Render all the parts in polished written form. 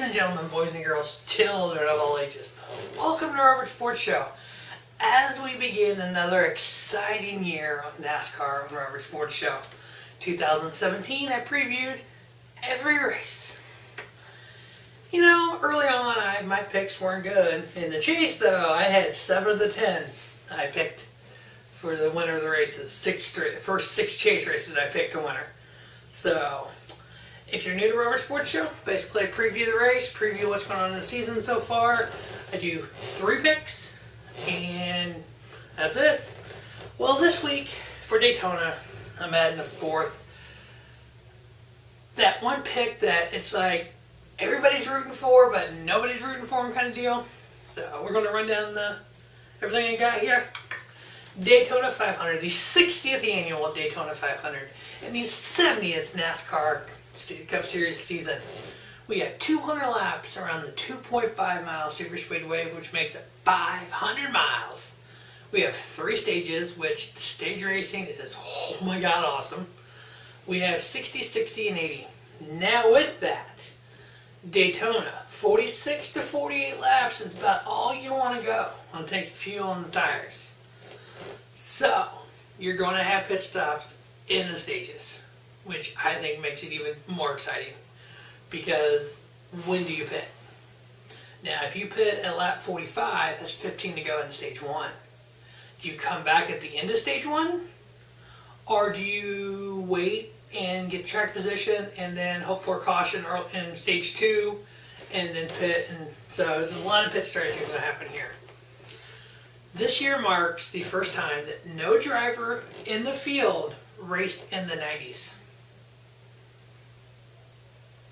and gentlemen, boys and girls, children of all ages, welcome to Robert Sports Show. As we begin another exciting year of NASCAR on the Robert Sports Show, 2017, I previewed every race. You know, early on, my picks weren't good. In the chase, though, I had 7 of the 10 I picked for the winner of the races. First 6 chase races I picked a winner. So, if you're new to Robert Sports Show, basically I preview the race, preview what's going on in the season so far. I do 3 picks, and that's it. Well, this week for Daytona, I'm adding a 4th. That one pick that it's like everybody's rooting for, but nobody's rooting for him kind of deal. So we're going to run down everything I got here. Daytona 500, the 60th annual Daytona 500, and the 70th NASCAR Cup Series season. We have 200 laps around the 2.5 mile super speedway, which makes it 500 miles. We have 3 stages, which the stage racing is, oh my god, awesome. We have 60, 60, and 80. Now with that, Daytona, 46 to 48 laps is about all you want to go on taking fuel on the tires. So, you're going to have pit stops in the stages, which I think makes it even more exciting. Because when do you pit? Now, if you pit at lap 45, that's 15 to go in stage 1. Do you come back at the end of stage 1? Or do you wait and get track position and then hope for a caution in stage 2 and then pit? And so there's a lot of pit strategy going to happen here. This year marks the first time that no driver in the field raced in the 90s.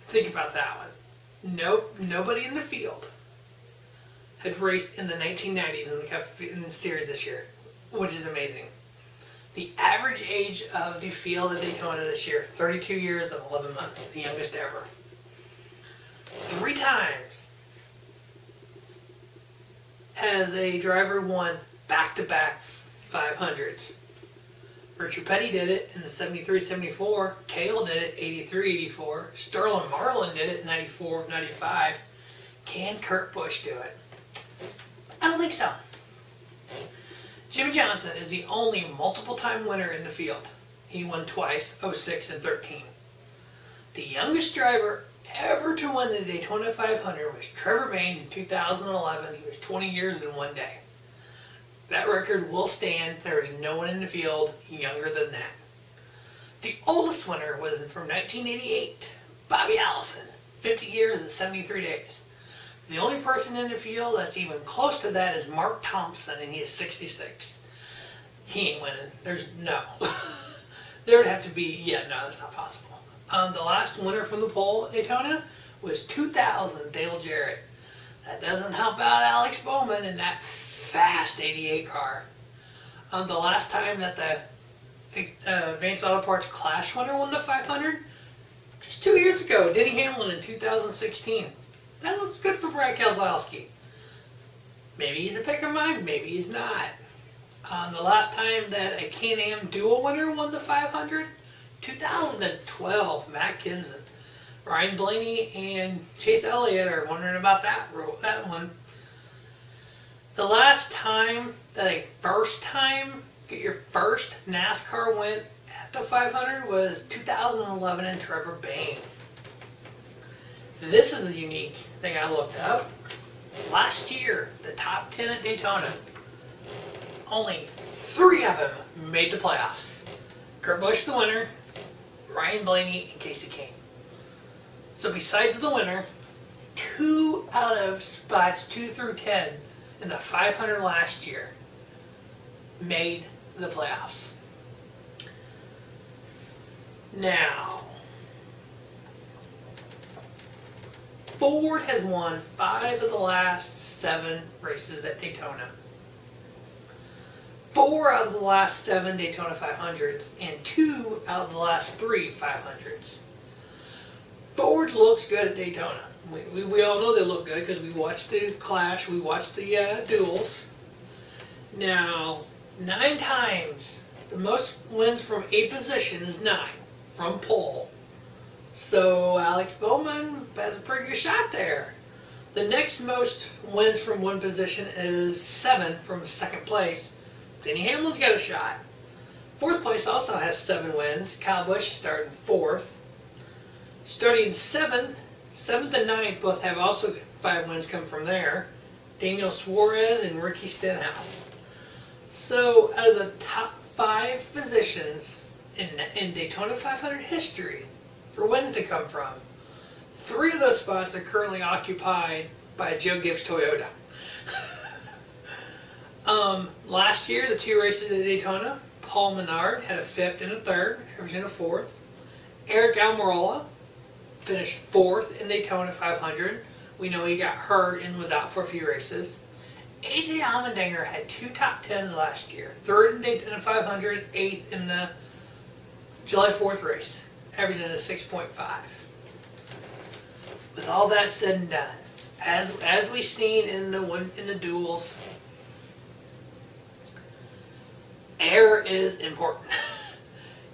Think about that one. Nope, nobody in the field had raced in the 1990s in the series this year, which is amazing. The average age of the field at Daytona this year, 32 years and 11 months, the youngest ever. 3 times has a driver won back-to-back 500s. Richard Petty did it in the 73-74. Cale did it 83-84. Sterling Marlin did it 94-95. Can Kurt Busch do it? I don't think so. Jimmy Johnson is the only multiple-time winner in the field. He won twice, 06 and 13. The youngest driver ever to win the Daytona 500 was Trevor Bayne in 2011. He was 20 years and 1 day. That record will stand. There is no one in the field younger than that. The oldest winner was from 1988, Bobby Allison, 50 years and 73 days. The only person in the field that's even close to that is Mark Thompson, and he is 66. He ain't winning. There's no. There would have to be, no, that's not possible. The last winner from the pole at Daytona was 2000, Dale Jarrett. That doesn't help out Alex Bowman in that fast 88 car. The last time that the Advanced Auto Parts Clash winner won the 500, just 2 years ago, Denny Hamlin in 2016. That looks good for Brad Keselowski. Maybe he's a pick of mine, maybe he's not. The last time that a Can-Am dual winner won the 500, 2012, Matt Kenseth. Ryan Blaney and Chase Elliott are wondering about that one. The last time that get your first NASCAR win at the 500 was 2011 and Trevor Bayne. This is a unique thing I looked up. Last year, the top 10 at Daytona, only 3 of them made the playoffs. Kurt Busch the winner, Ryan Blaney, and Casey Kane. So besides the winner, 2 out of spots 2 through 10 in the 500 last year made the playoffs. Now, Ford has won 5 of the last 7 races at Daytona. 4 out of the last 7 Daytona 500s and 2 out of the last 3 500s. Ford looks good at Daytona. We all know they look good because we watched the Clash, we watched the duels. Now, 9 times, the most wins from a position is 9 from pole. So Alex Bowman has a pretty good shot there. The next most wins from one position is 7 from second place. Denny Hamlin's got a shot. Fourth place also has 7 wins. Kyle Busch is starting 4th. Starting 7th and 9th both have also 5 wins come from there. Daniel Suarez and Ricky Stenhouse. So out of the top 5 positions in Daytona 500 history for wins to come from, 3 of those spots are currently occupied by Joe Gibbs Toyota. Last year, the 2 races at Daytona, Paul Menard had a 5th and a 3rd, averaging a 4th. Eric Almirola finished 4th in Daytona 500. We know he got hurt and was out for a few races. AJ Allmendinger had 2 top 10s last year, 3rd in Daytona 500, 8th in the July 4th race, averaging a 6.5. With all that said and done, as we've seen in the duels, air is important.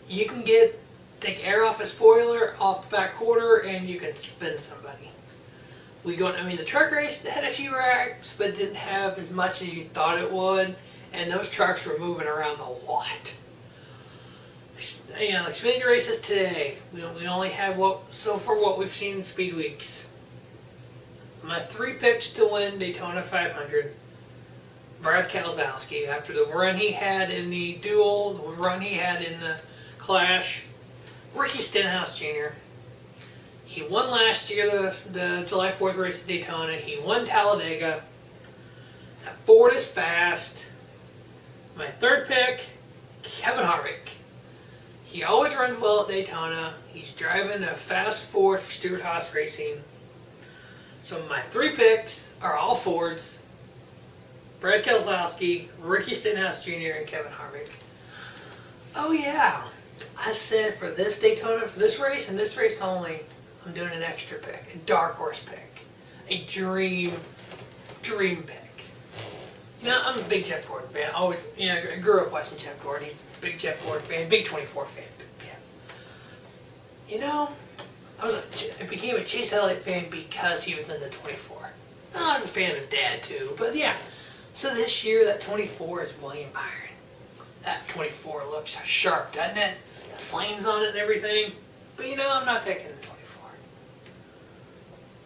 You can take air off a spoiler, off the back quarter, and you can spin somebody. The truck race had a few wrecks, but didn't have as much as you thought it would, and those trucks were moving around a lot. Like Xfinity races today, we only have what we've seen in Speed Weeks. My 3 picks to win Daytona 500. Brad Keselowski, after the run he had in the duel, the run he had in the Clash. Ricky Stenhouse Jr. He won last year the July 4th race at Daytona. He won Talladega. That Ford is fast. My 3rd pick, Kevin Harvick. He always runs well at Daytona. He's driving a fast Ford for Stewart-Haas Racing. So my 3 picks are all Fords. Brad Keselowski, Ricky Stenhouse Jr., and Kevin Harvick. Oh yeah, I said for this Daytona, for this race, and this race only, I'm doing an extra pick, a dark horse pick, a dream pick. I'm a big Jeff Gordon fan. I grew up watching Jeff Gordon. He's a big Jeff Gordon fan, big 24 fan. Yeah. I became a Chase Elliott fan because he was in the 24. I was a fan of his dad too, but yeah. So this year, that 24 is William Byron. That 24 looks sharp, doesn't it? The flames on it and everything. But I'm not picking the 24.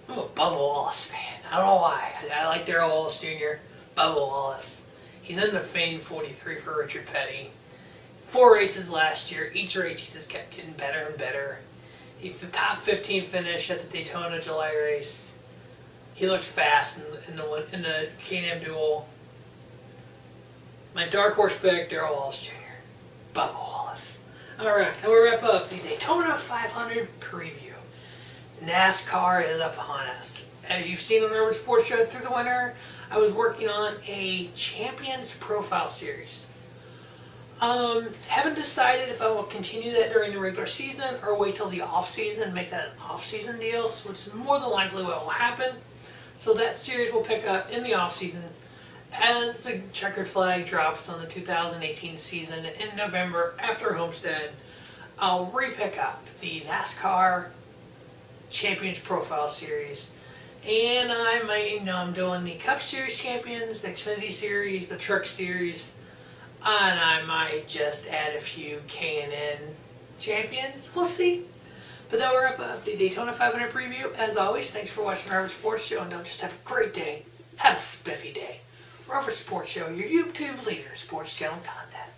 I'm a Bubba Wallace fan. I don't know why. I like Darrell Wallace Jr. Bubba Wallace. He's in the famed 43 for Richard Petty. 4 races last year. Each race he just kept getting better and better. He top 15 finish at the Daytona July race. He looked fast in the K&M duel. My dark horse pick, Darrell Wallace Jr. Bubba Wallace. Alright, now we wrap up the Daytona 500 preview. NASCAR is upon us. As you've seen on the Urban Sports Show through the winter, I was working on a Champions Profile Series. Haven't decided if I will continue that during the regular season or wait till the off season and make that an off-season deal, so it's more than likely what will happen. So that series will pick up in the off season as the checkered flag drops on the 2018 season in November after Homestead. I'll re-pick up the NASCAR Champions Profile Series, and I'm doing the Cup Series Champions, the Xfinity Series, the Truck Series, and I might just add a few K&N champions. We'll see. But that'll wrap up the Daytona 500 preview. As always, thanks for watching Robert Sports Show, and don't just have a great day, have a spiffy day. Robert Sports Show, your YouTube leader in sports channel content.